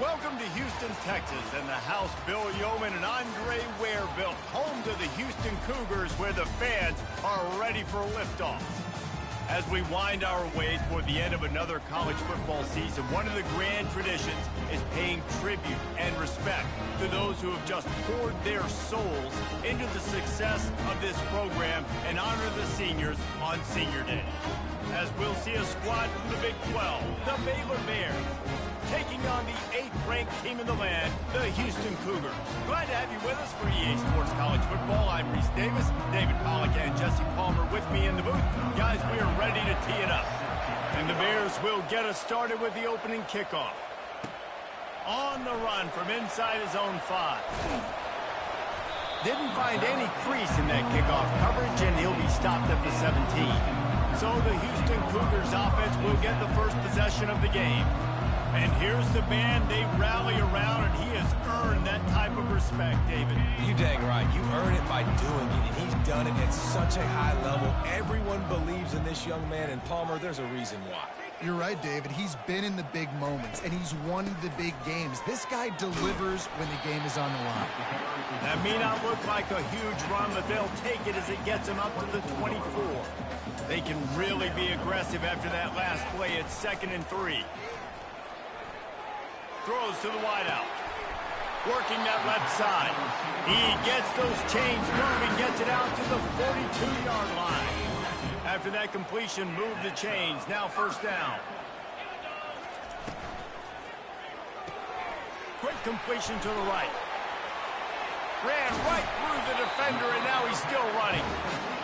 Welcome to Houston, Texas, and the house Bill Yeoman and Andre Ware built, home to the Houston Cougars, where the fans are ready for liftoff. As we wind our way toward the end of another college football season, one of the grand traditions is paying tribute and respect to those who have just poured their souls into the success of this program and honor the seniors on Senior Day. As we'll see a squad from the Big 12, the Baylor Bears, taking on the 8th-ranked team in the land, the Houston Cougars. Glad to have you with us for EA Sports College Football. I'm Reese Davis, David Pollack, and Jesse Palmer with me in the booth. Guys, we are ready to tee it up. And the Bears will get us started with the opening kickoff. On the run from inside his own 5. Didn't find any crease in that kickoff coverage, and he'll be stopped at the 17. So the Houston Cougars offense will get the first possession of the game. And here's the band they rally around, and he has earned that type of respect, David. You dang right. You earn it by doing it, and he's done it at such a high level. Everyone believes in this young man, and Palmer, there's a reason why. You're right, David. He's been in the big moments, and he's won the big games. This guy delivers when the game is on the line. That may not look like a huge run, but they'll take it as it gets them up to the 24. They can really be aggressive after that last play. It's 2nd and 3. Throws to the wideout. Working that left side. He gets those chains moving, gets it out to the 42-yard line. After that completion, move the chains. Now 1st down. Quick completion to the right. Ran right through the defender, and now he's still running.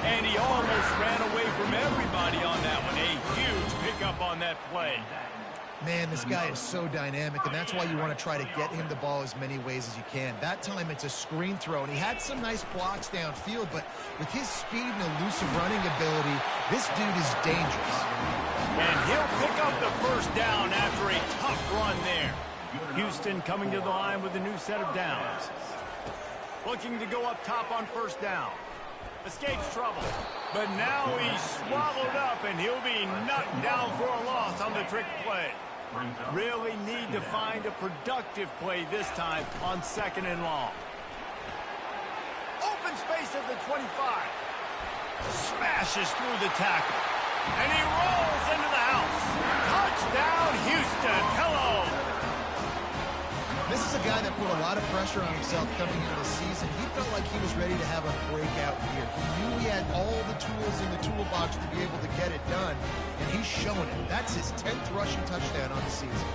And he almost ran away from everybody on that one. A huge pickup on that play. Man, this guy is so dynamic, and that's why you want to try to get him the ball as many ways as you can. That time, it's a screen throw, and he had some nice blocks downfield, but with his speed and elusive running ability, this dude is dangerous. And he'll pick up the 1st down after a tough run there. Houston coming to the line with a new set of downs. Looking to go up top on 1st down. Escapes trouble. But now he's swallowed up, and he'll be knocked down for a loss on the trick play. Really need to find a productive play this time on 2nd and long. Open space at the 25. Smashes through the tackle. And he rolls into the house. Touchdown, Houston. Hello. This is a guy that put a lot of pressure on himself coming into the season. He felt like he was ready to have a breakout year. He knew he had all the tools in the toolbox to be able to get it done, and he's showing it. That's his 10th rushing touchdown on the season.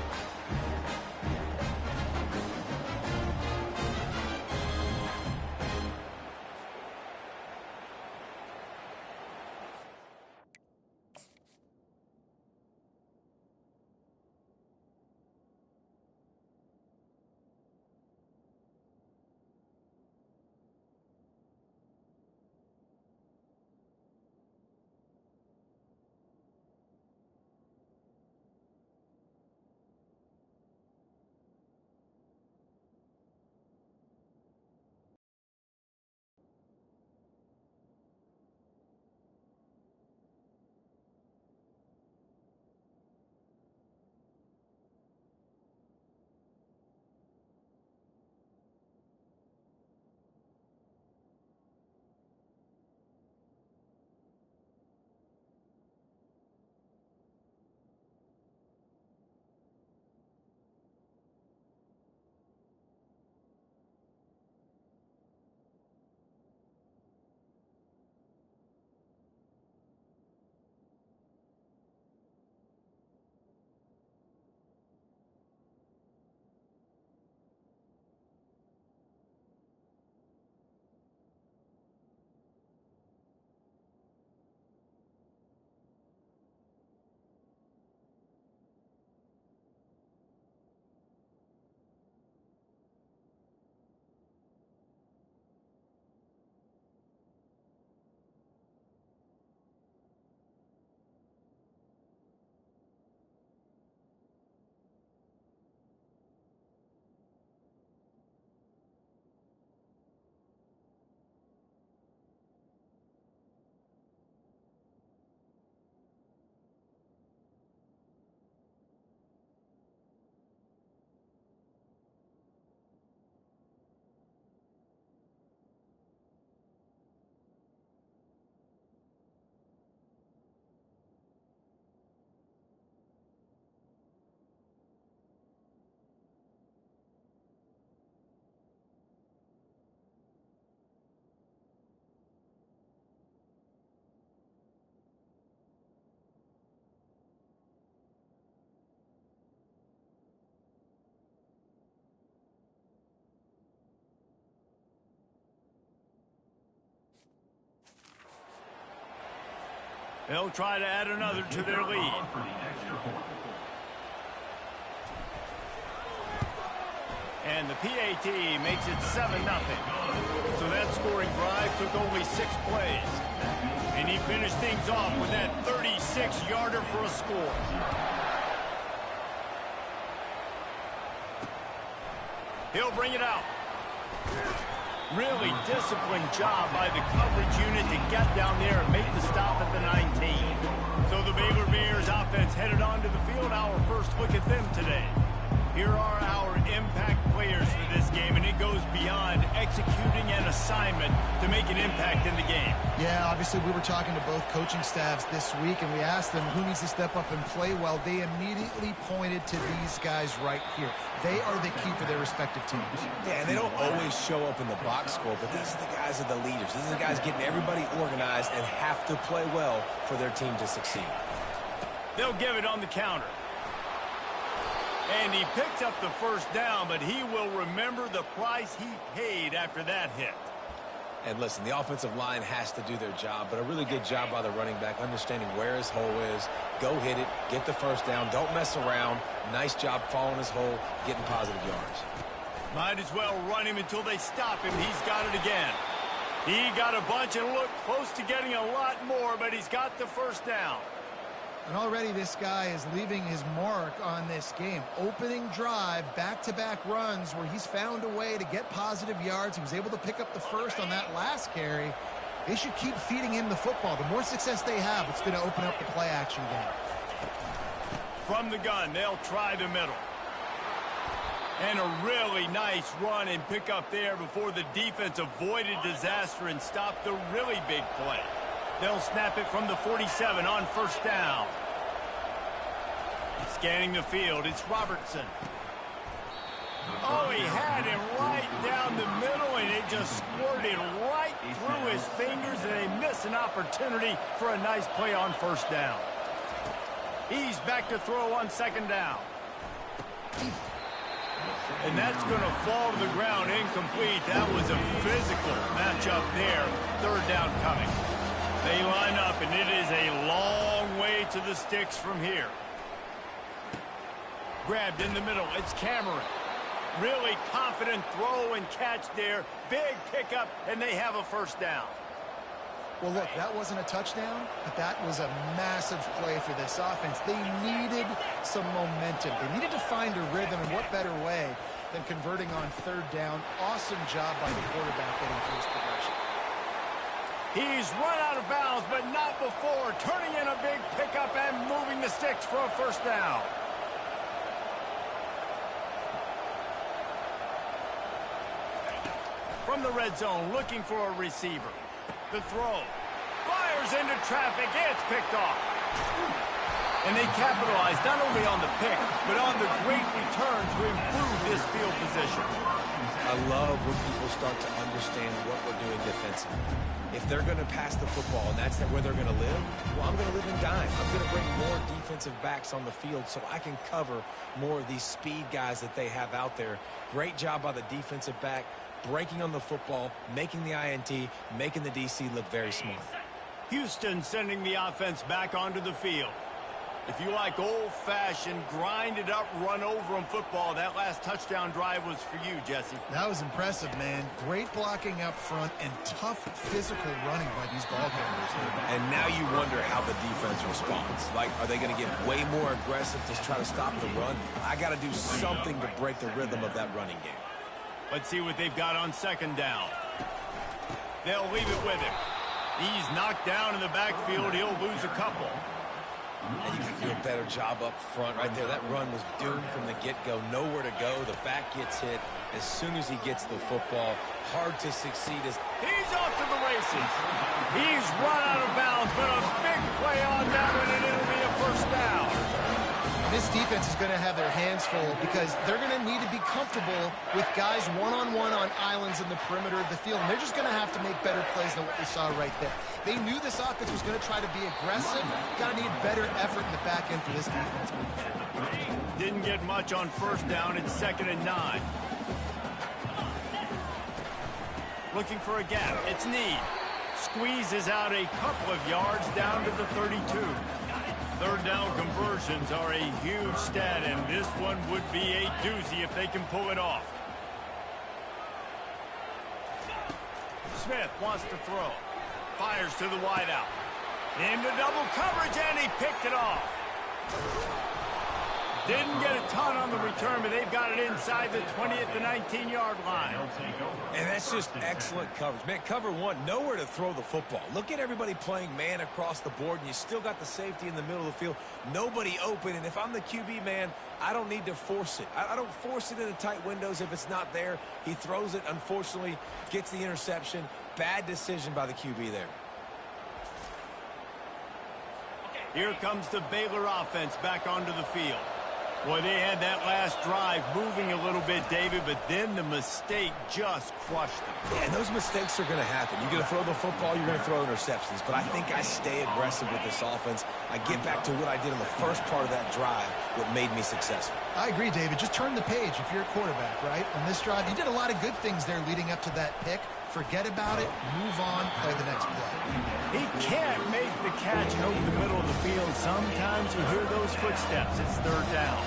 They'll try to add another to their lead. And the PAT makes it 7-0. So that scoring drive took only 6 plays. And he finished things off with that 36-yarder for a score. He'll bring it out. Really disciplined job by the coverage unit to get down there and make the stop at the 19. So the Baylor Bears offense headed onto the field. Our first look at them today. Here are our impact players for this game, and it goes beyond executing an assignment to make an impact in the game. Yeah, obviously we were talking to both coaching staffs this week, and we asked them who needs to step up and play well. They immediately pointed to these guys right here. They are the key for their respective teams. Yeah, and they don't always show up in the box score, but these are the guys that are the leaders. These are the guys getting everybody organized and have to play well for their team to succeed. They'll give it on the counter. And he picks up the first down, but he will remember the price he paid after that hit. And listen, the offensive line has to do their job, but a really good job by the running back, understanding where his hole is. Go hit it, get the first down, don't mess around. Nice job following his hole, getting positive yards. Might as well run him until they stop him. He's got it again. He got a bunch and looked close to getting a lot more, but he's got the first down. And already this guy is leaving his mark on this game. Opening drive, back-to-back runs where he's found a way to get positive yards. He was able to pick up the first on that last carry. They should keep feeding him the football. The more success they have, it's going to open up the play-action game. From the gun, they'll try the middle. And a really nice run and pick up there before the defense avoided disaster and stopped the really big play. They'll snap it from the 47 on first down. Scanning the field, it's Robertson. Oh, he had him right down the middle, and it just squirted right through his fingers, and they miss an opportunity for a nice play on first down. He's back to throw on second down. And that's going to fall to the ground incomplete. That was a physical matchup there. Third down coming. They line up, and it is a long way to the sticks from here. Grabbed in the middle. It's Cameron. Really confident throw and catch there. Big pickup, and they have a first down. Well, look, that wasn't a touchdown, but that was a massive play for this offense. They needed some momentum. They needed to find a rhythm, and what better way than converting on third down. Awesome job by the quarterback getting first progression. He's run out of bounds, but not before. Turning in a big pickup and moving the sticks for a first down. From the red zone, looking for a receiver. The throw. Fires into traffic. It's picked off. And they capitalize not only on the pick, but on the great return to improve this field position. I love when people start to understand what we're doing defensively. If they're going to pass the football and that's where they're going to live, well, I'm going to live in dime. I'm going to bring more defensive backs on the field so I can cover more of these speed guys that they have out there. Great job by the defensive back, breaking on the football, making the INT, making the DC look very smart. Houston sending the offense back onto the field. If you like old-fashioned, grinded-up, run-over-'em football, that last touchdown drive was for you, Jesse. That was impressive, man. Great blocking up front and tough physical running by these ball carriers. And now you wonder how the defense responds. Like, are they going to get way more aggressive to try to stop the run? I got to do something to break the rhythm of that running game. Let's see what they've got on second down. They'll leave it with him. He's knocked down in the backfield. He'll lose a couple. And you can do a better job up front right there. That run was doomed from the get-go. Nowhere to go. The back gets hit as soon as he gets the football. Hard to succeed. He's off to the races. He's run out of bounds, but a big play on that one, and it'll be a first down. This defense is going to have their hands full because they're going to need to be comfortable with guys one-on-one on islands in the perimeter of the field. And they're just going to have to make better plays than what we saw right there. They knew this offense was going to try to be aggressive. Got to need better effort in the back end for this defense. Didn't get much on first down. It's 2nd and 9. Looking for a gap. It's Need. Squeezes out a couple of yards down to the 32. Third down conversions are a huge stat, and this one would be a doozy if they can pull it off. Smith wants to throw. Fires to the wideout. Into double coverage, and he picked it off. Didn't get a ton on the return, but they've got it inside the 20 at the 19-yard line. And that's just excellent coverage. Man, cover one, nowhere to throw the football. Look at everybody playing man across the board, and you still got the safety in the middle of the field. Nobody open, and if I'm the QB, man, I don't need to force it. I don't force it into tight windows if it's not there. He throws it, unfortunately, gets the interception. Bad decision by the QB there. Here comes the Baylor offense back onto the field. Boy, they had that last drive moving a little bit, David, but then the mistake just crushed them. Yeah, and those mistakes are going to happen. You're going to throw the football, you're going to throw interceptions. But I think I stay aggressive with this offense. I get back to what I did in the first part of that drive, what made me successful. I agree, David. Just turn the page if you're a quarterback, right? On this drive, you did a lot of good things there leading up to that pick. Forget about it, move on, play the next play. He can't make the catch over the middle of the field. Sometimes you hear those footsteps. It's third down.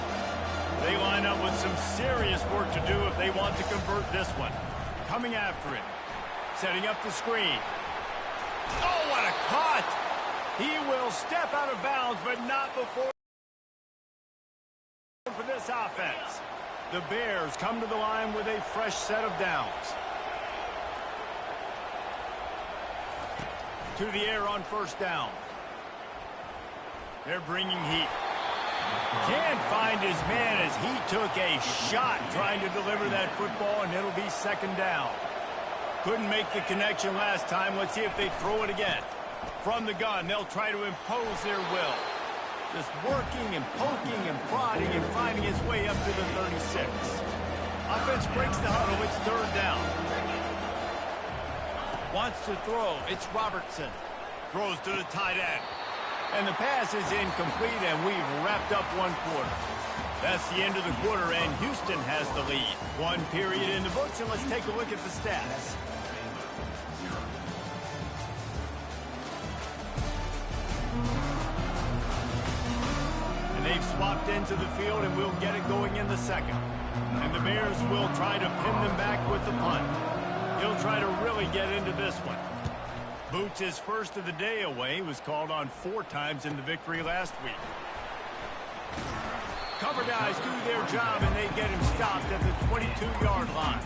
They line up with some serious work to do if they want to convert this one. Coming after it. Setting up the screen. Oh, what a cut! He will step out of bounds, but not before for this offense. The Bears come to the line with a fresh set of downs. To the air on first down. They're bringing heat. Can't find his man as he took a shot trying to deliver that football, and it'll be second down. Couldn't make the connection last time. Let's see if they throw it again. From the gun, they'll try to impose their will. Just working and poking and prodding and finding his way up to the 36. Offense breaks the huddle. It's third down. Wants to throw. It's Robertson. Throws to the tight end. And the pass is incomplete, and we've wrapped up one quarter. That's the end of the quarter, and Houston has the lead. One period in the books, and let's take a look at the stats. And they've swapped into the field, and we'll get it going in the second. And the Bears will try to pin them back with the punt. He'll try to really get into this one. Boots his first of the day away. He was called on 4 times in the victory last week. Cover guys do their job, and they get him stopped at the 22-yard line.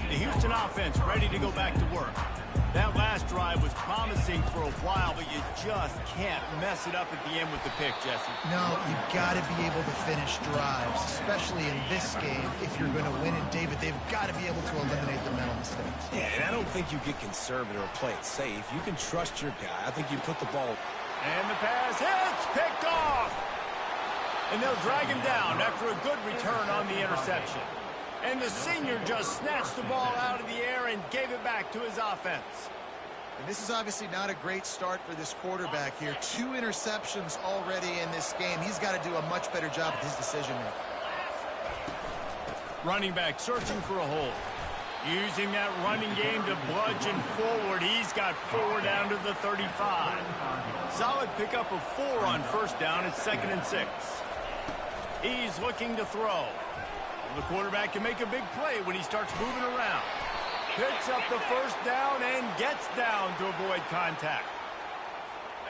The Houston offense ready to go back to work. That last drive was promising for a while, but you just can't mess it up at the end with the pick, Jesse. No, you've got to be able to finish drives, especially in this game. If you're going to win it, David, they've got to be able to eliminate the mental mistakes. Yeah, and I don't think you get conservative or play it safe. You can trust your guy. I think you put the ball. And the pass hits, picked off. And they'll drag him down after a good return on the interception. And the senior just snatched the ball out of the air and gave it back to his offense. And this is obviously not a great start for this quarterback here. 2 interceptions already in this game. He's got to do a much better job with his decision-making. Running back searching for a hole. Using that running game to bludgeon forward. He's got 4 down to the 35. Solid pickup of 4 on first down. It's 2nd and 6. He's looking to throw. The quarterback can make a big play when he starts moving around. Picks up the first down and gets down to avoid contact.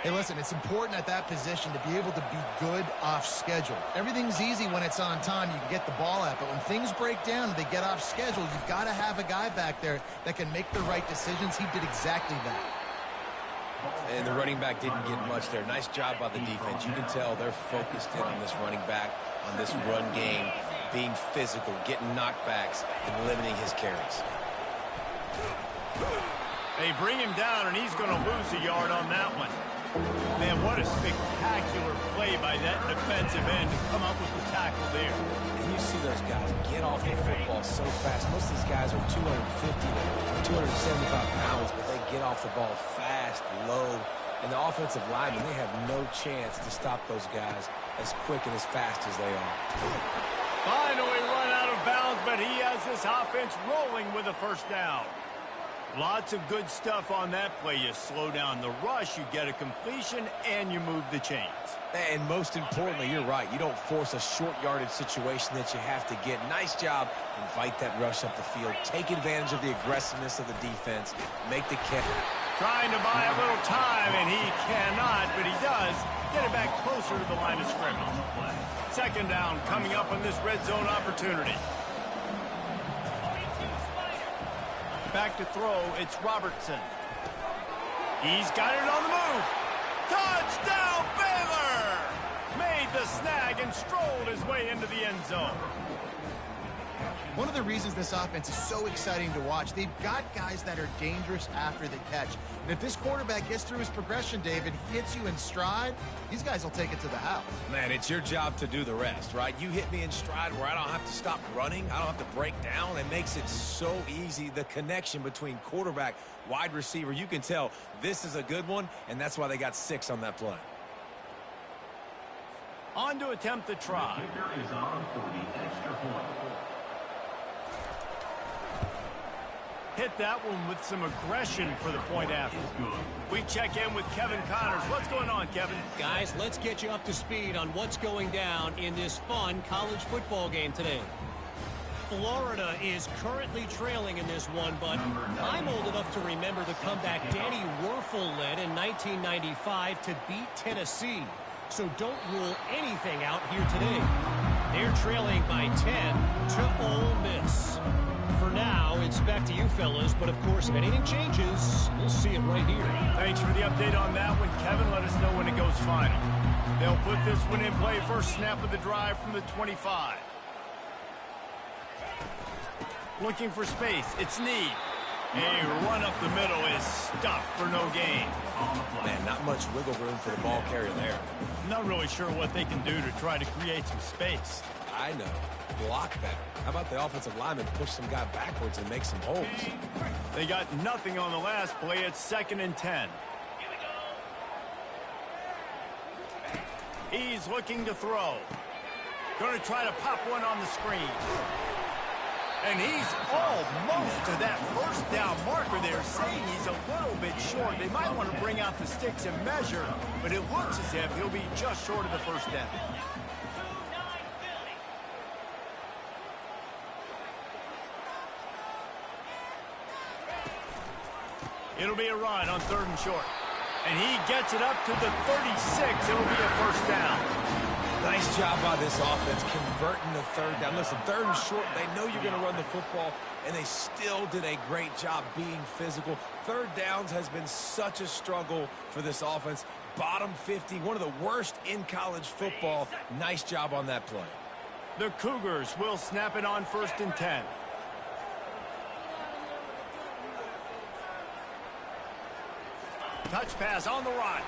Hey, listen, it's important at that position to be able to be good off schedule. Everything's easy when it's on time. You can get the ball out. But when things break down and they get off schedule, you've got to have a guy back there that can make the right decisions. He did exactly that. And the running back didn't get much there. Nice job by the defense. You can tell they're focused in on this running back, on this run game, being physical, getting knockbacks, and limiting his carries. They bring him down, and he's going to lose a yard on that one. Man, what a spectacular play by that defensive end to come up with the tackle there. And you see those guys get off the football so fast. Most of these guys are 250 to 275 pounds, but they get off the ball fast, low. And the offensive linemen, they have no chance to stop those guys as quick and as fast as they are. Finally run out of bounds, but he has this offense rolling with a first down. Lots of good stuff on that play. You slow down the rush, you get a completion, and you move the chains. And most importantly, you're right. You don't force a short yardage situation that you have to get. Nice job. Invite that rush up the field. Take advantage of the aggressiveness of the defense. Make the catch. Trying to buy a little time, and he cannot, but he does get it back closer to the line of scrimmage. Second down coming up on this red zone opportunity. Back to throw, it's Robertson. He's got it on the move. Touchdown, Baylor! Made the snag and strolled his way into the end zone. One of the reasons this offense is so exciting to watch, they've got guys that are dangerous after the catch. And if this quarterback gets through his progression, David, hits you in stride, these guys will take it to the house. Man, it's your job to do the rest, right? You hit me in stride where I don't have to stop running. I don't have to break down. It makes it so easy. The connection between quarterback, wide receiver, you can tell this is a good one, and that's why they got 6 on that play. On to attempt the try. Hit that one with some aggression for the point after. We check in with Kevin Connors. What's going on, Kevin? Guys, let's get you up to speed on what's going down in this fun college football game today. Florida is currently trailing in this one, but I'm old enough to remember the comeback Danny Werfel led in 1995 to beat Tennessee. So don't rule anything out here today. They're trailing by 10 to Ole Miss. For now, it's back to you fellas, but of course, if anything changes, we'll see it right here. Thanks for the update on that one, Kevin. Let us know when it goes final. They'll put this one in play. First snap of the drive from the 25. Looking for space. It's Need. A run up the middle is stuffed for no gain. Man, not much wiggle room for the ball carrier there. Not really sure what they can do to try to create some space. I know. Block better. How about the offensive lineman push some guy backwards and make some holes? They got nothing on the last play. It's 2nd and 10. He's looking to throw. Going to try to pop one on the screen. And he's almost to that first down marker there, saying he's a little bit short. They might want to bring out the sticks and measure, but it looks as if he'll be just short of the first down. It'll be a run on 3rd and short. And he gets it up to the 36. It'll be a first down. Nice job by this offense converting the 3rd down. Listen, 3rd and short, they know you're going to run the football, and they still did a great job being physical. 3rd downs has been such a struggle for this offense. Bottom 50, one of the worst in college football. Nice job on that play. The Cougars will snap it on 1st and 10. Touch pass on the run.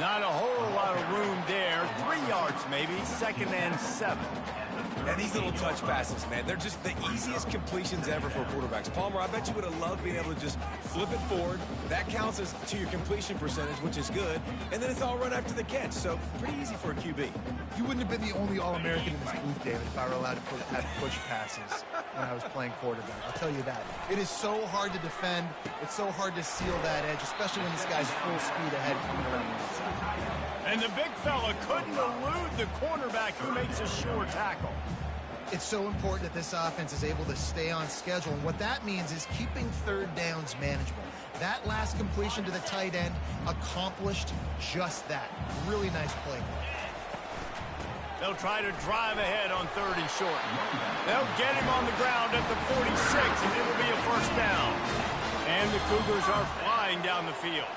Not a whole lot of room there. 3 yards maybe. 2nd and 7. And these little touch passes, man, they're just the easiest completions ever for quarterbacks. Palmer, I bet you would have loved being able to just flip it forward. That counts as to your completion percentage, which is good. And then it's all run after the catch. So pretty easy for a QB. You wouldn't have been the only All-American in this booth, David, if I were allowed to have push passes when I was playing quarterback. I'll tell you that. It is so hard to defend. It's so hard to seal that edge, especially when this guy's full speed ahead coming around the inside. And the big fella couldn't elude the cornerback who makes a sure tackle. It's so important that this offense is able to stay on schedule, and what that means is keeping 3rd downs manageable. That last completion to the tight end accomplished just that. Really nice play. They'll try to drive ahead on 3rd and short. They'll get him on the ground at the 46, and it'll be a first down. And the Cougars are flying down the field.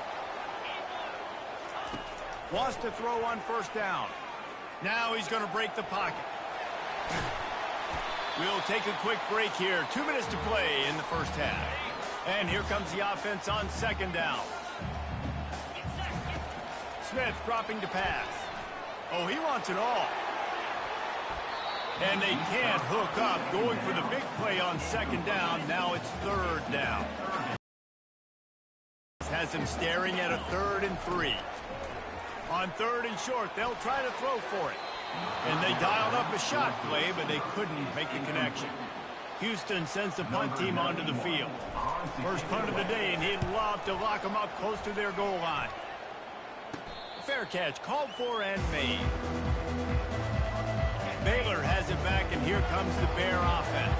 Wants to throw on 1st down. Now he's going to break the pocket. We'll take a quick break here. 2 minutes to play in the first half. And here comes the offense on 2nd down. Smith dropping to pass. Oh, he wants it all. And they can't hook up. Going for the big play on 2nd down. Now it's 3rd down. Has him staring at a 3rd and 3. On 3rd and short, they'll try to throw for it. And they dialed up a shot play, but they couldn't make the connection. Houston sends the punt team onto the field. First punt of the day, and he'd love to lock them up close to their goal line. Fair catch, called for and made. Baylor has it back, and here comes the Bear offense.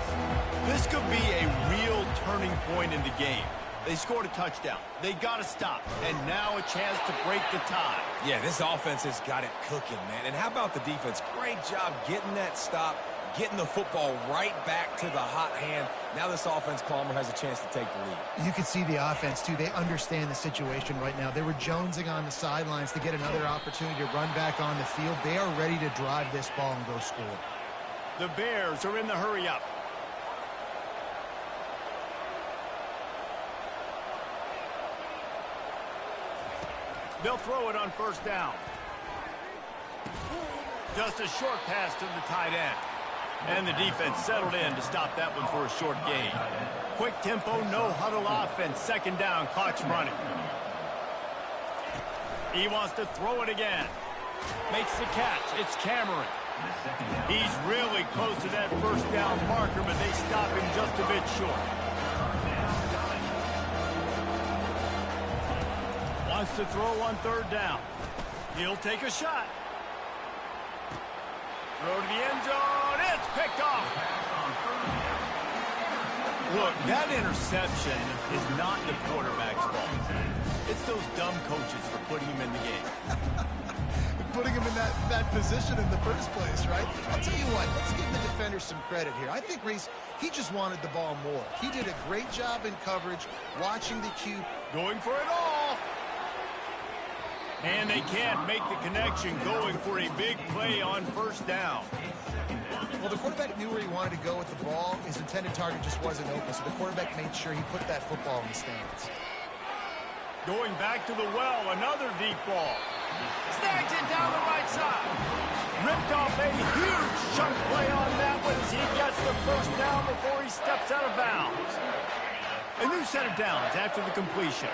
This could be a real turning point in the game. They scored a touchdown. They got to stop, and now a chance to break the tie. Yeah, this offense has got it cooking, man. And how about the defense? Great job getting that stop, getting the football right back to the hot hand. Now this offense, Palmer, has a chance to take the lead. You can see the offense, too. They understand the situation right now. They were jonesing on the sidelines to get another opportunity to run back on the field. They are ready to drive this ball and go score. The Bears are in the hurry-up. They'll throw it on first down. Just a short pass to the tight end. And the defense settled in to stop that one for a short gain. Quick tempo, no huddle offense. Second down, clock's running. He wants to throw it again. Makes the catch. It's Cameron. He's really close to that first down marker, but they stop him just a bit short. Wants to throw on third down. He'll take a shot. Throw to the end zone. It's picked off. Look, that interception is not the quarterback's fault. It's those dumb coaches for putting him in the game. Putting him in that position in the first place, right? I'll tell you what, let's give the defender some credit here. I think Reese, he just wanted the ball more. He did a great job in coverage, watching the cue. Going for it all. And they can't make the connection, going for a big play on first down. Well, the quarterback knew where he wanted to go with the ball. His intended target just wasn't open, so the quarterback made sure he put that football in the stands. Going back to the well, another deep ball. Snags it down the right side. Ripped off a huge chunk play on that one as he gets the first down before he steps out of bounds. A new set of downs after the completion.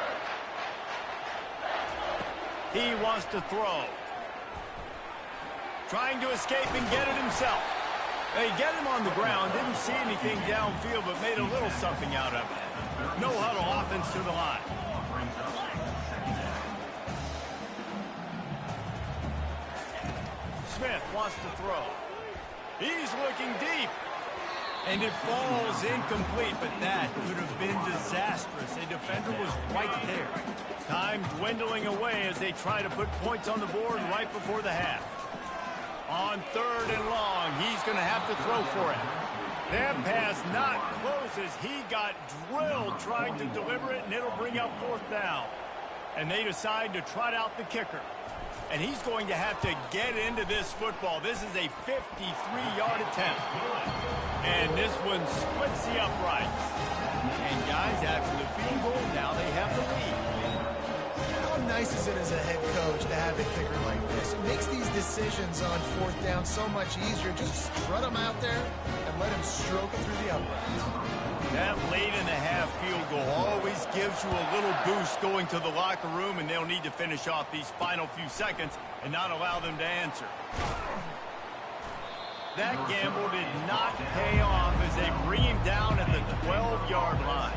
He wants to throw. Trying to escape and get it himself. They get him on the ground. Didn't see anything downfield, but made a little something out of it. No huddle offense to the line. Smith wants to throw. He's looking deep. And it falls incomplete, but that could have been disastrous. A defender was right there. Time dwindling away as they try to put points on the board right before the half. On third and long, he's going to have to throw for it. That pass not close as he got drilled trying to deliver it, and it'll bring up fourth down. And they decide to trot out the kicker. And he's going to have to get into this football. This is a 53-yard attempt. And this one splits the uprights. And guys, after the field goal, now they have the lead. How nice is it as a head coach to have a kicker like this? It makes these decisions on fourth down so much easier. Just strut him out there and let him stroke it through the uprights. That late-in-the-half field goal always gives you a little boost going to the locker room, and they'll need to finish off these final few seconds and not allow them to answer. That gamble did not pay off as they bring him down at the 12-yard line.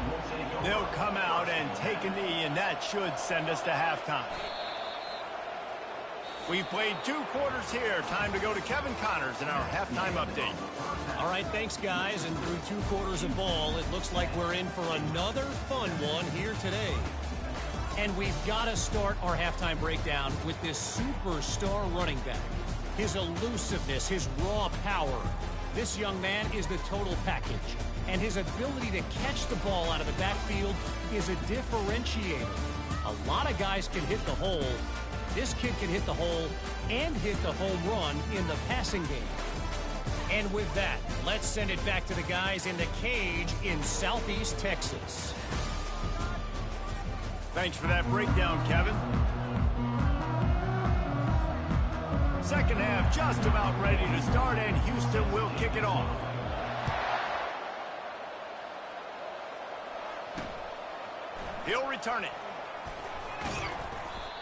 They'll come out and take a knee, and that should send us to halftime. We've played 2 quarters here. Time to go to Kevin Connors in our halftime update. All right, thanks, guys. And through 2 quarters of ball, it looks like we're in for another fun one here today. And we've got to start our halftime breakdown with this superstar running back. His elusiveness, his raw power. This young man is the total package. And his ability to catch the ball out of the backfield is a differentiator. A lot of guys can hit the hole. This kid can hit the hole and hit the home run in the passing game. And with that, let's send it back to the guys in the cage in Southeast Texas. Thanks for that breakdown, Kevin. Second half just about ready to start, and Houston will kick it off. He'll return it.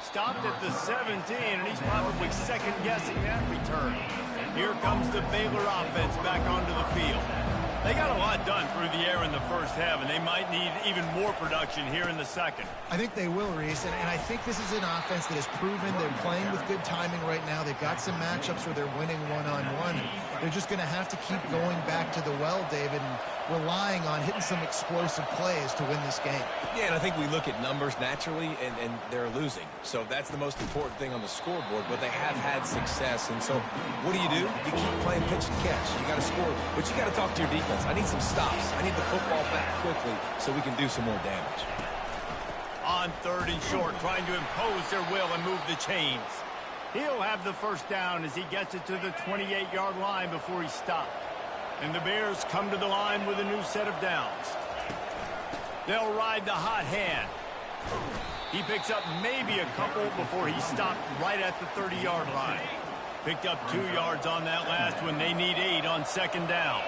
Stopped at the 17, and he's probably second-guessing that return. Here comes the Baylor offense back onto the field. They got a lot done through the air in the first half, and they might need even more production here in the second. I think they will, Reese, and I think this is an offense that has proven they're playing with good timing right now. They've got some matchups where they're winning one-on-one. They're just going to have to keep going back to the well, David, and relying on hitting some explosive plays to win this game. Yeah, and I think we look at numbers naturally, and they're losing. So that's the most important thing on the scoreboard, but they have had success. And so what do? You keep playing pitch and catch. You got to score, but you got to talk to your defense. I need some stops. I need the football back quickly so we can do some more damage. On 3rd and short, trying to impose their will and move the chains. He'll have the first down as he gets it to the 28-yard line before he stopped. And the Bears come to the line with a new set of downs. They'll ride the hot hand. He picks up maybe a couple before he stopped right at the 30-yard line. Picked up 2 yards on that last one. They need 8 on 2nd down.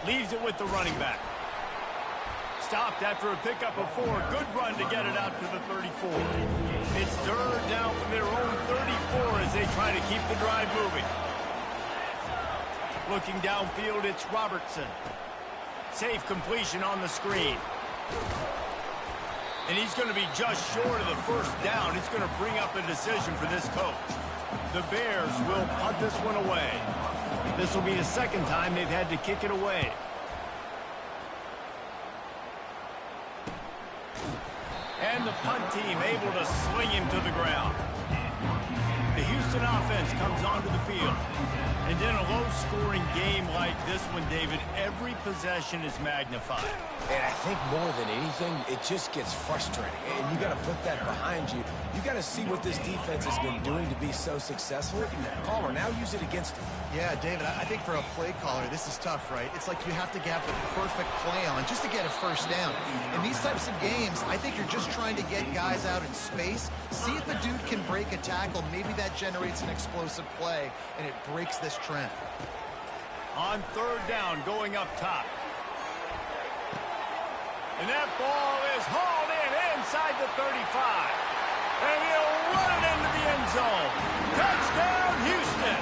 Leaves it with the running back. Stopped after a pickup of 4. Good run to get it out to the 34. It's 3rd down from their own 34 as they try to keep the drive moving. Looking downfield, it's Robertson. Safe completion on the screen. And he's going to be just short of the first down. It's going to bring up a decision for this coach. The Bears will punt this one away. This will be the second time they've had to kick it away. And the punt team able to sling him to the ground. The Houston offense comes onto the field. And in a low-scoring game like this one, David, every possession is magnified. And I think more than anything, it just gets frustrating. And you got to put that behind you. You got to see what this defense has been doing to be so successful. Palmer, now use it against them. Yeah, David, I think for a play caller, this is tough, right? It's like you have to get the perfect play on just to get a first down. In these types of games, I think you're just trying to get guys out in space, see if the dude can break a tackle. Maybe that generates an explosive play, and it breaks this trend. On 3rd down, going up top. And that ball is hauled in inside the 35. And he'll run it into the end zone. Touchdown, Houston.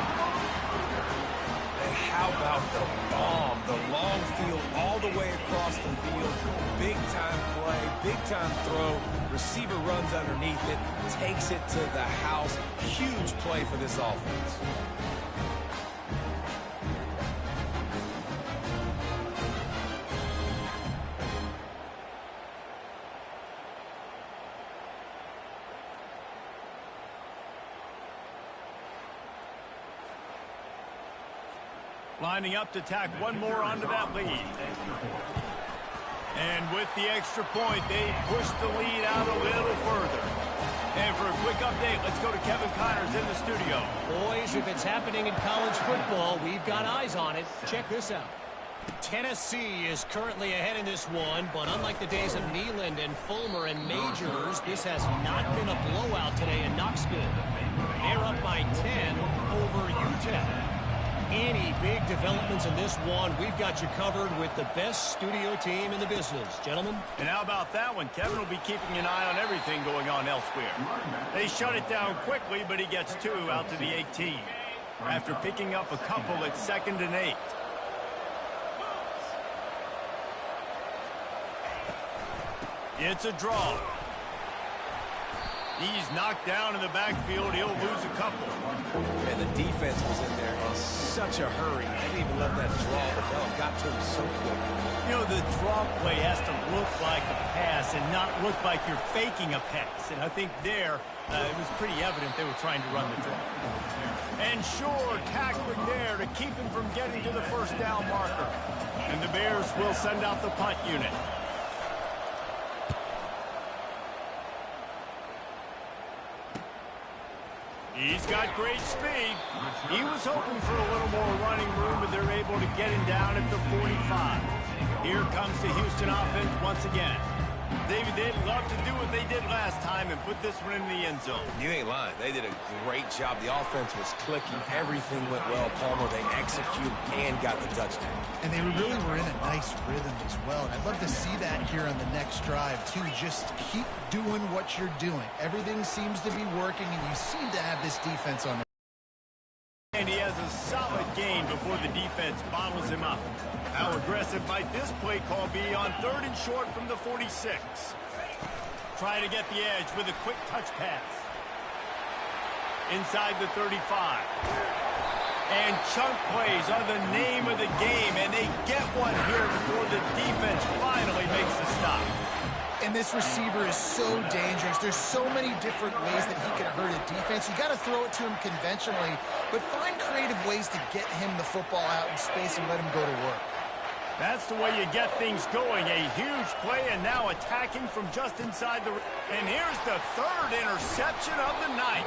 And how about the bomb? The long field all the way across the field. Big-time play, big-time throw. Receiver runs underneath it, takes it to the house. Huge play for this offense. Lining up to tack one more onto that lead. And with the extra point, they push the lead out a little further. And for a quick update, let's go to Kevin Connors in the studio. Boys, if it's happening in college football, we've got eyes on it. Check this out. Tennessee is currently ahead in this one, but unlike the days of Neyland and Fulmer and Majors, this has not been a blowout today in Knoxville. They're up by 10 over UTEP. Any big developments in this one, we've got you covered with the best studio team in the business. Gentlemen? And how about that one? Kevin will be keeping an eye on everything going on elsewhere. They shut it down quickly, but he gets 2 out to the 18. After picking up a couple at 2nd and 8. It's a draw. He's knocked down in the backfield. He'll lose a couple. And the defense was in there in such a hurry. They didn't even let that draw develop. Got to him so quick. You know, the draw play has to look like a pass and not look like you're faking a pass. And I think there, it was pretty evident they were trying to run the draw. And sure, tackling there to keep him from getting to the first down marker. And the Bears will send out the punt unit. He's got great speed. He was hoping for a little more running room, but they're able to get him down at the 45. Here comes the Houston offense once again. David, they'd love to do what they did last time and put this one in the end zone. You ain't lying. They did a great job. The offense was clicking. Everything went well. Palmer, they executed and got the touchdown. And they really were in a nice rhythm as well. And I'd love to see that here on the next drive, too. Just keep doing what you're doing. Everything seems to be working, and you seem to have this defense on. And he has a solid gain before the defense bottles him up. How aggressive might this play call be on 3rd and short from the 46? Trying to get the edge with a quick touch pass. Inside the 35. And chunk plays are the name of the game, and they get one here before the defense finally makes the stop. And this receiver is so dangerous. There's so many different ways that he can hurt a defense. You got to throw it to him conventionally, but find creative ways to get him the football out in space and let him go to work. That's the way you get things going. A huge play, and now attacking from just inside the... And here's the 3rd interception of the night.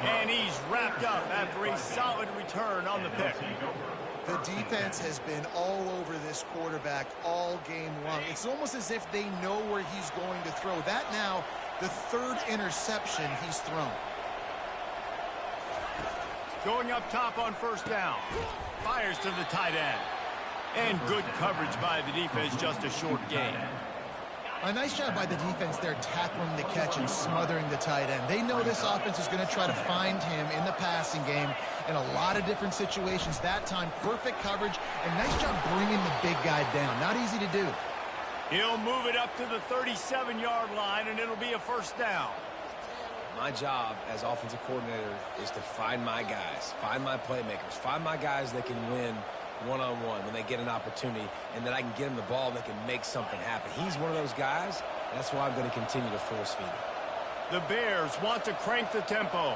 And he's wrapped up after a solid return on the pick. The defense has been all over this quarterback all game long. It's almost as if they know where he's going to throw. That now, the 3rd interception he's thrown. Going up top on 1st down. Fires to the tight end. And good coverage by the defense, just a short gain. A nice job by the defense there tackling the catch and smothering the tight end. They know this offense is going to try to find him in the passing game in a lot of different situations. That time, perfect coverage, and nice job bringing the big guy down. Not easy to do. He'll move it up to the 37-yard line, and it'll be a 1st down. My job as offensive coordinator is to find my guys, find my playmakers, find my guys that can win one-on-one when they get an opportunity, and then I can get them the ball and they can make something happen. He's one of those guys. That's why I'm going to continue to force feed him. The Bears want to crank the tempo.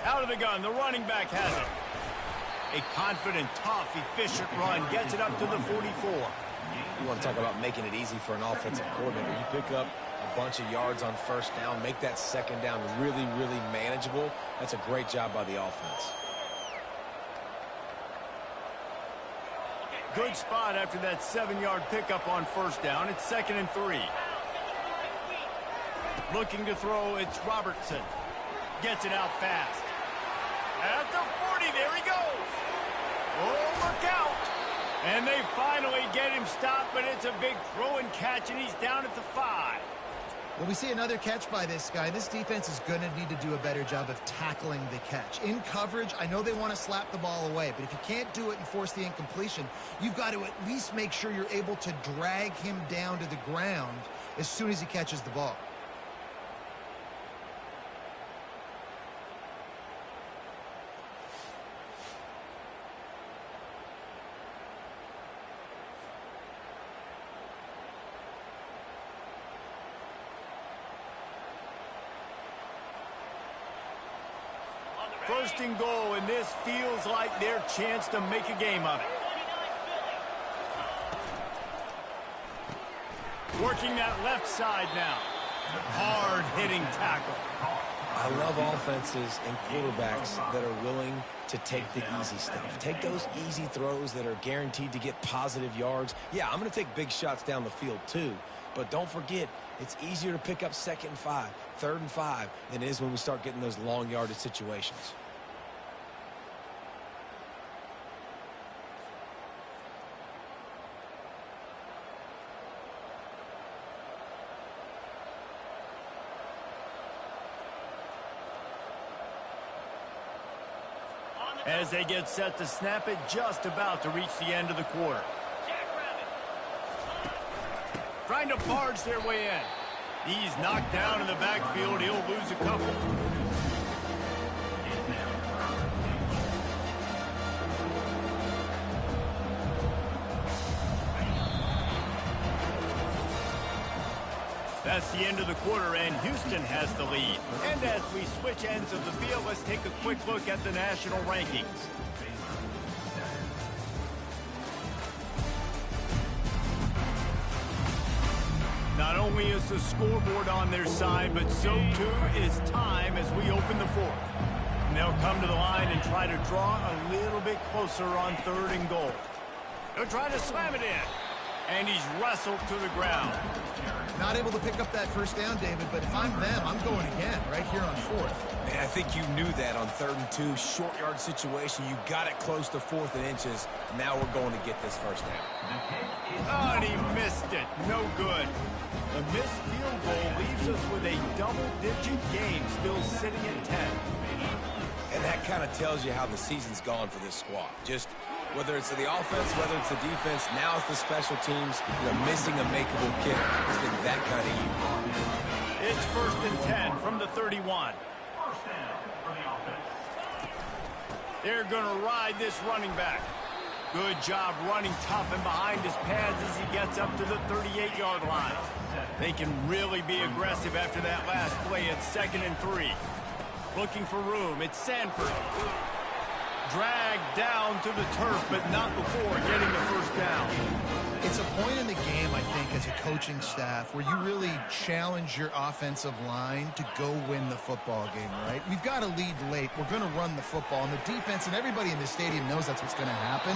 Out of the gun, the running back has it. A confident, tough, efficient run gets it up to the 44. You want to talk about making it easy for an offensive coordinator. You pick up a bunch of yards on 1st down, make that 2nd down really, really manageable. That's a great job by the offense. Good spot after that 7-yard pickup on 1st down. It's 2nd and 3. Looking to throw, it's Robertson. Gets it out fast. At the 40, there he goes. Oh, look out. And they finally get him stopped, but it's a big throw and catch, and he's down at the 5. Well, we see another catch by this guy. This defense is going to need to do a better job of tackling the catch. In coverage, I know they want to slap the ball away, but if you can't do it and force the incompletion, you've got to at least make sure you're able to drag him down to the ground as soon as he catches the ball. First and goal, and this feels like their chance to make a game of it. Working that left side now. Hard-hitting tackle. I love offenses and quarterbacks that are willing to take the easy stuff. Take those easy throws that are guaranteed to get positive yards. Yeah, I'm going to take big shots down the field too, but don't forget, it's easier to pick up 2nd and 5, 3rd and 5 than it is when we start getting those long yardage situations. As they get set to snap it, just about to reach the end of the quarter. Trying to barge their way in. He's knocked down in the backfield. He'll lose a couple. That's the end of the quarter, and Houston has the lead. And as we switch ends of the field, let's take a quick look at the national rankings. Not only is the scoreboard on their side, but so too is time as we open the 4th. And they'll come to the line and try to draw a little bit closer on 3rd and goal. They'll try to slam it in. And he's wrestled to the ground. Not able to pick up that 1st down, David, but if I'm them, I'm going again right here on 4th. Man, I think you knew that on 3rd and 2, short yard situation. You got it close to 4th and inches. Now we're going to get this 1st down. Oh, and he missed it. No good. The missed field goal leaves us with a double-digit game still sitting at 10. kind of tells you how the season's gone for this squad. Just whether it's the offense, whether it's the defense, now it's the special teams, missing a makeable kick. It's been that kind of year. It's 1st and 10 from the 31. They're going to ride this running back. Good job running tough and behind his pads as he gets up to the 38-yard line. They can really be aggressive after that last play at 2nd and 3. Looking for room. It's Sanford. Dragged down to the turf, but not before getting the first down. It's a point in the game, I think, as a coaching staff where you really challenge your offensive line to go win the football game, right? We've got to lead late. We're going to run the football. And the defense and everybody in the stadium knows that's what's going to happen.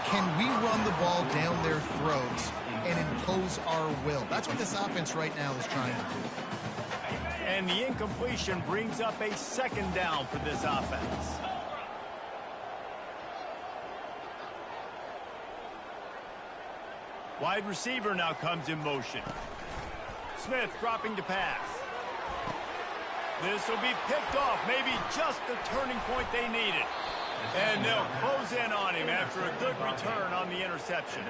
Can we run the ball down their throats and impose our will? That's what this offense right now is trying to do. And the incompletion brings up a 2nd down for this offense. Wide receiver now comes in motion. Smith dropping to pass. This will be picked off, maybe just the turning point they needed. And they'll close in on him after a good return on the interception.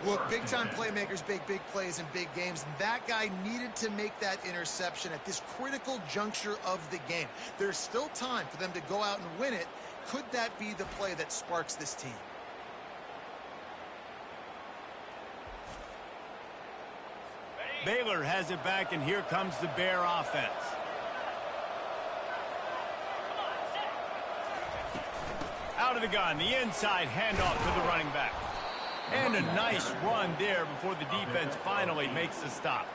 Look, big-time playmakers make big plays in big games, and that guy needed to make that interception at this critical juncture of the game. There's still time for them to go out and win it. Could that be the play that sparks this team? Baylor has it back, and here comes the Bear offense. Out of the gun, the inside handoff to the running back. And a nice run there before the defense finally makes the stop.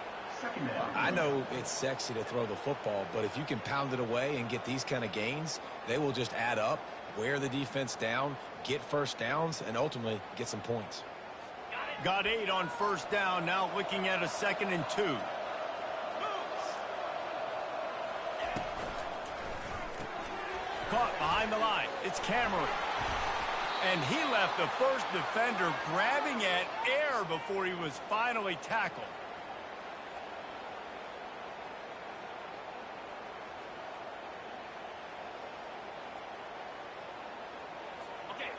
I know it's sexy to throw the football, but if you can pound it away and get these kind of gains, they will just add up, wear the defense down, get first downs, and ultimately get some points. Got 8 on 1st down, now looking at a 2nd and 2. Caught behind the line. It's Cameron. And he left the first defender grabbing at air before he was finally tackled.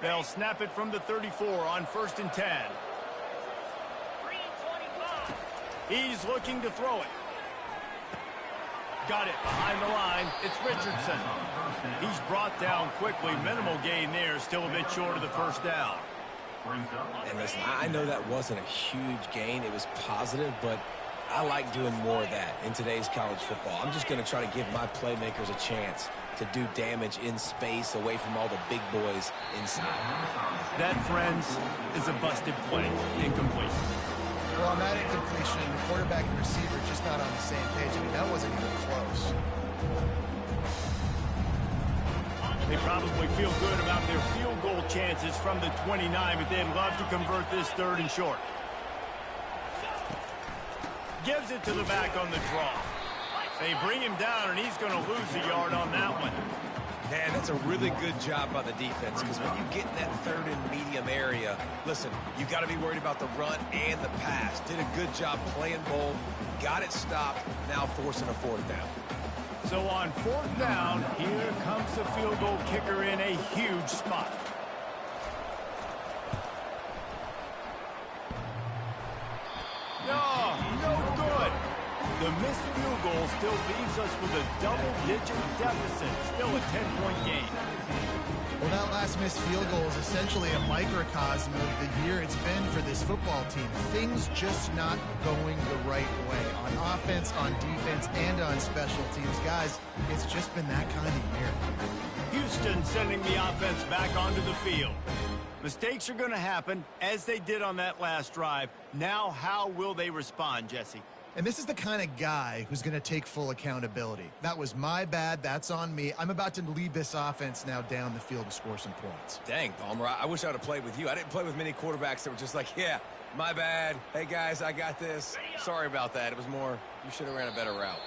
They'll snap it from the 34 on 1st and 10. He's looking to throw it. Got it behind the line. It's Richardson. He's brought down quickly. Minimal gain there. Still a bit short of the first down. And listen, I know that wasn't a huge gain. It was positive, but I like doing more of that in today's college football. I'm just going to try to give my playmakers a chance to do damage in space away from all the big boys inside. That, friends, is a busted play. Incomplete. Well, on that incompletion, the quarterback and receiver just not on the same page. I mean, that wasn't even close. They probably feel good about their field goal chances from the 29, but they'd love to convert this 3rd and short. Gives it to the back on the draw. They bring him down, and he's going to lose a yard on that one. Man, that's a really good job by the defense, because when you get in that 3rd and medium area, listen, you got to be worried about the run and the pass. Did a good job playing both, got it stopped, now forcing a 4th down. So on 4th down, here comes the field goal kicker in a huge spot. No good. The missed field goal still leaves us with a double-digit deficit. Still a 10-point game. Well, that last missed field goal is essentially a microcosm of the year it's been for this football team. Things just not going the right way on offense, on defense, and on special teams. Guys, it's just been that kind of year. Houston sending the offense back onto the field. Mistakes are going to happen, as they did on that last drive. Now, how will they respond, Jesse? And this is the kind of guy who's going to take full accountability. That was my bad. That's on me. I'm about to lead this offense now down the field to score some points. Dang, Palmer, I wish I would have played with you. I didn't play with many quarterbacks that were just like, yeah, my bad. Hey, guys, I got this. Sorry about that. It was more, you should have ran a better route.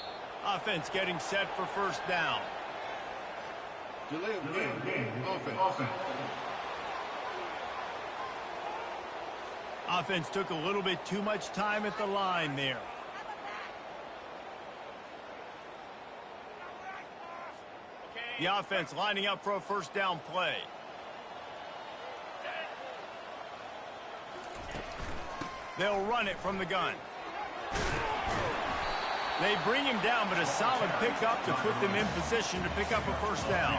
Offense getting set for 1st down. Delay of game. Offense. Offense took a little bit too much time at the line there. The offense lining up for a first down play. They'll run it from the gun. They bring him down, but a solid pickup to put them in position to pick up a first down.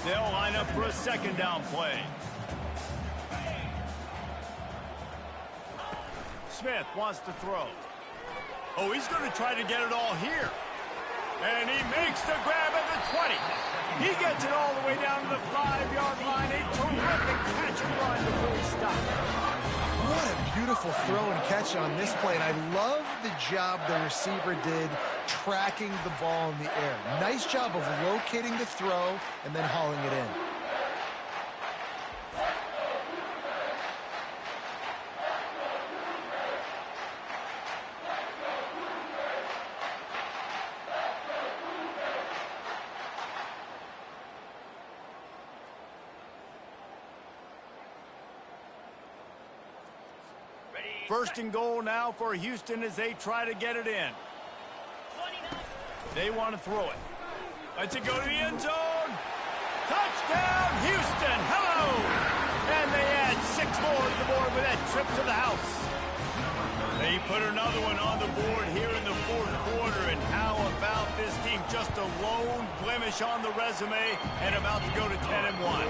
They'll line up for a second down play. Smith wants to throw. Oh, he's going to try to get it all here. And he makes the grab at the 20. He gets it all the way down to the 5-yard line. A terrific catch and run before he stops. What a beautiful throw and catch on this play. And I love the job the receiver did tracking the ball in the air. Nice job of locating the throw and then hauling it in. First and goal now for Houston as they try to get it in. They want to throw it. Let's it go to the end zone. Touchdown, Houston. Hello. And they add 6 more to the board with that trip to the house. They put another one on the board here in the fourth quarter. And how about this team? Just a lone blemish on the resume and about to go to 10-1.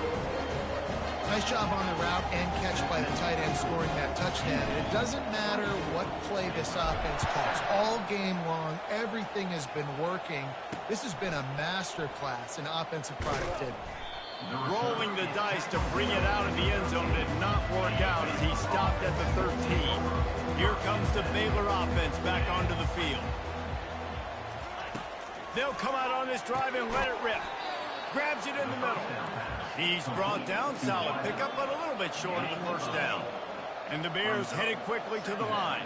Nice job on the route and catch by the tight end scoring that touchdown. And it doesn't matter what play this offense calls. All game long, everything has been working. This has been a masterclass in offensive productivity. Rolling the dice to bring it out of the end zone did not work out as he stopped at the 13. Here comes the Baylor offense back onto the field. They'll come out on this drive and let it rip. Grabs it in the middle. He's brought down, solid pickup, but a little bit short of the first down. And the Bears headed quickly to the line.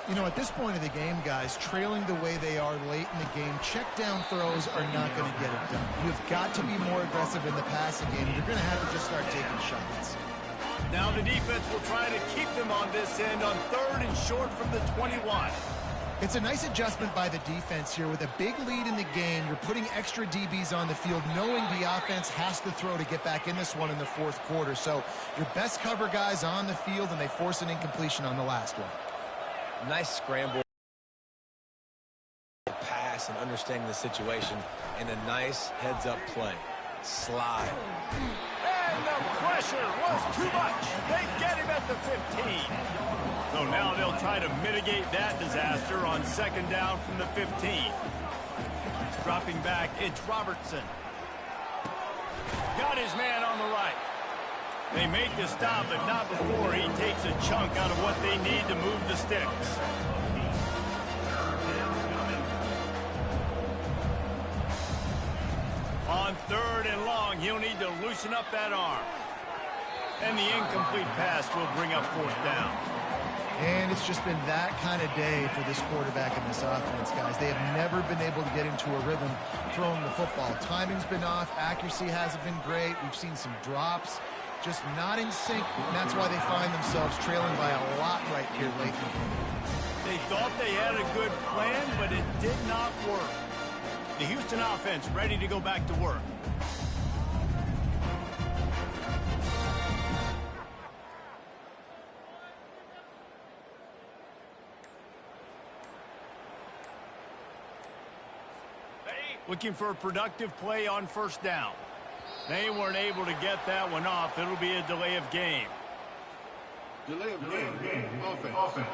You know, at this point of the game, guys, trailing the way they are late in the game, check down throws are not going to get it done. You've got to be more aggressive in the passing game. You're going to have to just start taking shots. Now the defense will try to keep them on this end on 3rd and short from the 21. It's a nice adjustment by the defense here. With a big lead in the game, you're putting extra DBs on the field, knowing the offense has to throw to get back in this one in the fourth quarter. So your best cover guys on the field, and they force an incompletion on the last one. Nice scramble pass and understanding the situation, and a nice heads-up play. Slide. And the pressure was too much. They get him at the 15. So now they'll try to mitigate that disaster on 2nd down from the 15. Dropping back, it's Robertson. Got his man on the right. They make the stop, but not before he takes a chunk out of what they need to move the sticks. On 3rd and long, he'll need to loosen up that arm. And the incomplete pass will bring up 4th down. And it's just been that kind of day for this quarterback and this offense, guys. They have never been able to get into a rhythm throwing the football. Timing's been off. Accuracy hasn't been great. We've seen some drops. Just not in sync, and that's why they find themselves trailing by a lot right here late in the game. They thought they had a good plan, but it did not work. The Houston offense ready to go back to work. Looking for a productive play on 1st down. They weren't able to get that one off. It'll be a delay of game. Delay of game. Offense.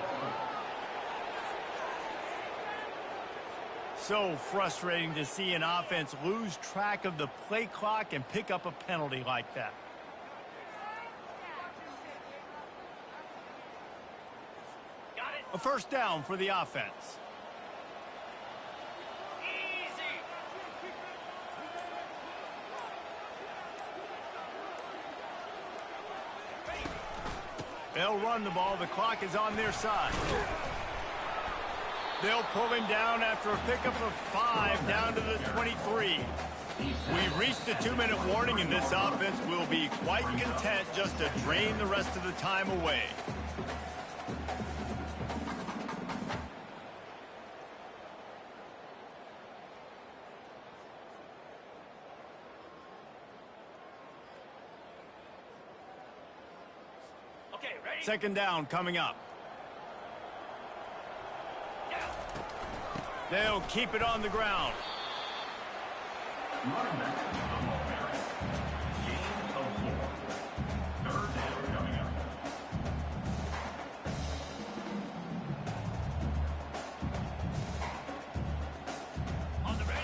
So frustrating to see an offense lose track of the play clock and pick up a penalty like that. A 1st down for the offense. They'll run the ball. The clock is on their side. They'll pull him down after a pickup of 5 down to the 23. We've reached the 2-minute warning, and this offense will be quite content just to drain the rest of the time away. Second down coming up. They'll keep it on the ground.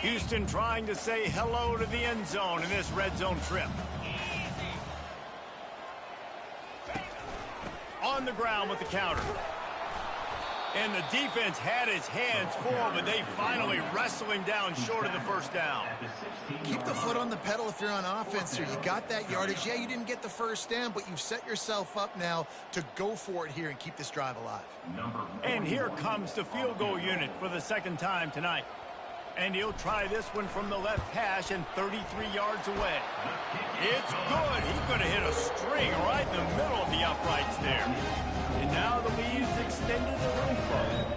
Houston trying to say hello to the end zone in this red zone trip. On the ground with the counter. And the defense had its hands full, but they finally wrestling down short of the first down. Keep the foot on the pedal if you're on offense here. You got that yardage. Yeah, you didn't get the first down, but you've set yourself up now to go for it here and keep this drive alive. And here comes the field goal unit for the second time tonight. And he'll try this one from the left hash and 33 yards away. It's good. He could have hit a string right in the middle of the uprights there. And now the lead's extended a little further.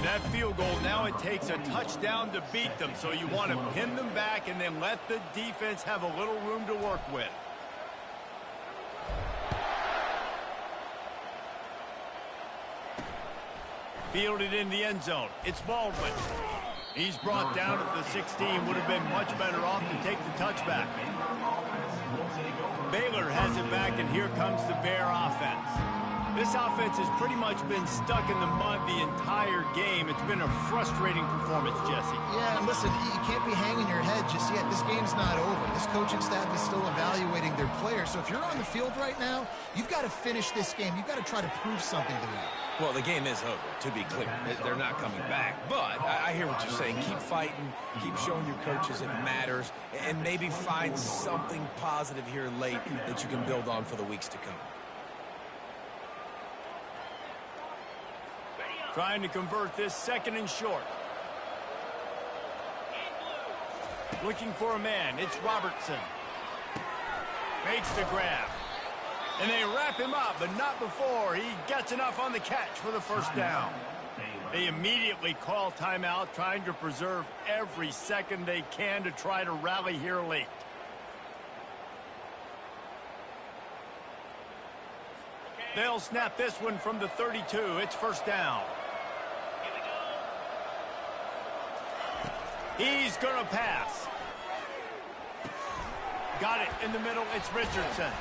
That field goal, now it takes a touchdown to beat them, so you want to pin them back and then let the defense have a little room to work with. Fielded in the end zone. It's Baldwin. He's brought down at the 16. Would have been much better off to take the touchback. Baylor has it back, and here comes the Bear offense. This offense has pretty much been stuck in the mud the entire game. It's been a frustrating performance, Jesse. Yeah, and listen, you can't be hanging your head just yet. This game's not over. This coaching staff is still evaluating their players. So if you're on the field right now, you've got to finish this game. You've got to try to prove something to them. Well, the game is over, to be clear. They're not coming back. But I hear what you're saying. Keep fighting. Keep showing your coaches it matters. And maybe find something positive here late that you can build on for the weeks to come. Trying to convert this second and short. Looking for a man. It's Robertson. Makes the grab. And they wrap him up, but not before he gets enough on the catch for the first down. They immediately call timeout, trying to preserve every second they can to try to rally here late. They'll snap this one from the 32. It's first down. He's going to pass. Got it in the middle. It's Richardson.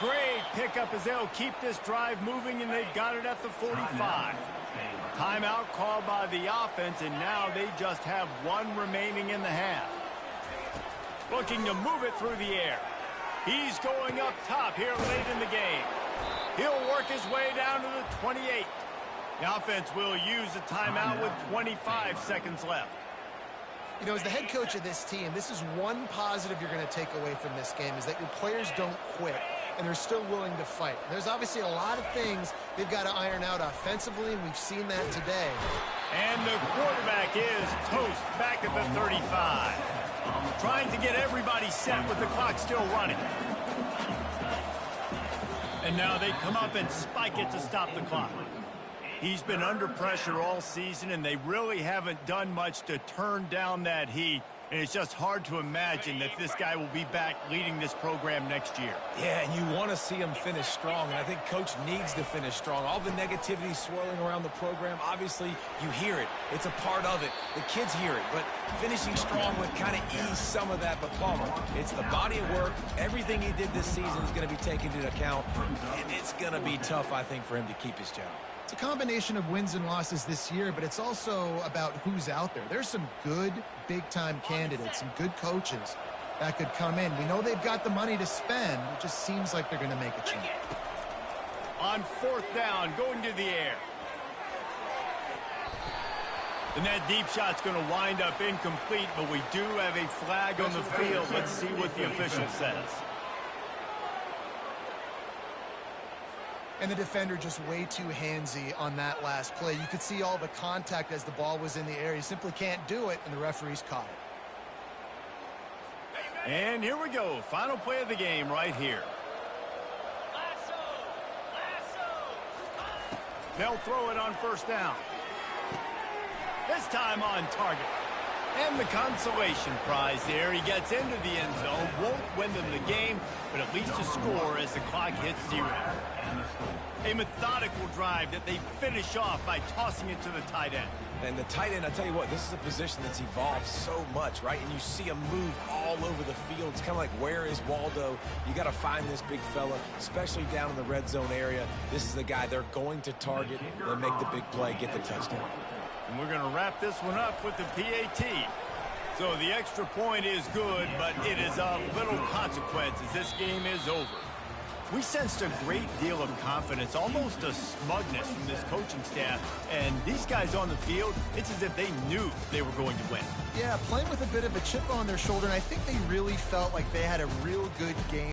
Great pickup as they'll keep this drive moving, and they've got it at the 45. Timeout called by the offense, and now they just have one remaining in the half. Looking to move it through the air. He's going up top here late in the game. He'll work his way down to the 28. The offense will use a timeout with 25 seconds left. You know, as the head coach of this team, this is one positive you're going to take away from this game, is that your players don't quit, and they're still willing to fight. There's obviously a lot of things they've got to iron out offensively, and we've seen that today. And the quarterback is toast back at the 35. Trying to get everybody set with the clock still running. And now they come up and spike it to stop the clock. He's been under pressure all season, and they really haven't done much to turn down that heat. And it's just hard to imagine that this guy will be back leading this program next year. Yeah, and you want to see him finish strong, and I think Coach needs to finish strong. All the negativity swirling around the program, obviously you hear it. It's a part of it. The kids hear it, but finishing strong would kind of ease some of that. But Palmer, it's the body of work. Everything he did this season is going to be taken into account, and it's going to be tough, I think, for him to keep his job. It's a combination of wins and losses this year, but it's also about who's out there. There's some good big-time candidates, some good coaches that could come in. We know they've got the money to spend. It just seems like they're going to make a change. On fourth down, going to the air. And that deep shot's going to wind up incomplete, but we do have a flag on the field. Let's see what the official says. And the defender just way too handsy on that last play. You could see all the contact as the ball was in the air. He simply can't do it, and the referee's caught it. And here we go. Final play of the game right here. They'll throw it on first down. This time on target. And the consolation prize there. He gets into the end zone. Won't win them the game, but at least a score as the clock hits 0. A methodical drive that they finish off by tossing it to the tight end. And the tight end, I tell you what, this is a position that's evolved so much, right? And you see him move all over the field. It's kind of like, where is Waldo? You got to find this big fella, especially down in the red zone area. This is the guy they're going to target. They'll make the big play, get the touchdown. And we're going to wrap this one up with the PAT. So the extra point is good, but it is of little consequence as this game is over. We sensed a great deal of confidence, almost a smugness from this coaching staff. And these guys on the field, it's as if they knew they were going to win. Yeah, playing with a bit of a chip on their shoulder, and I think they really felt like they had a real good game.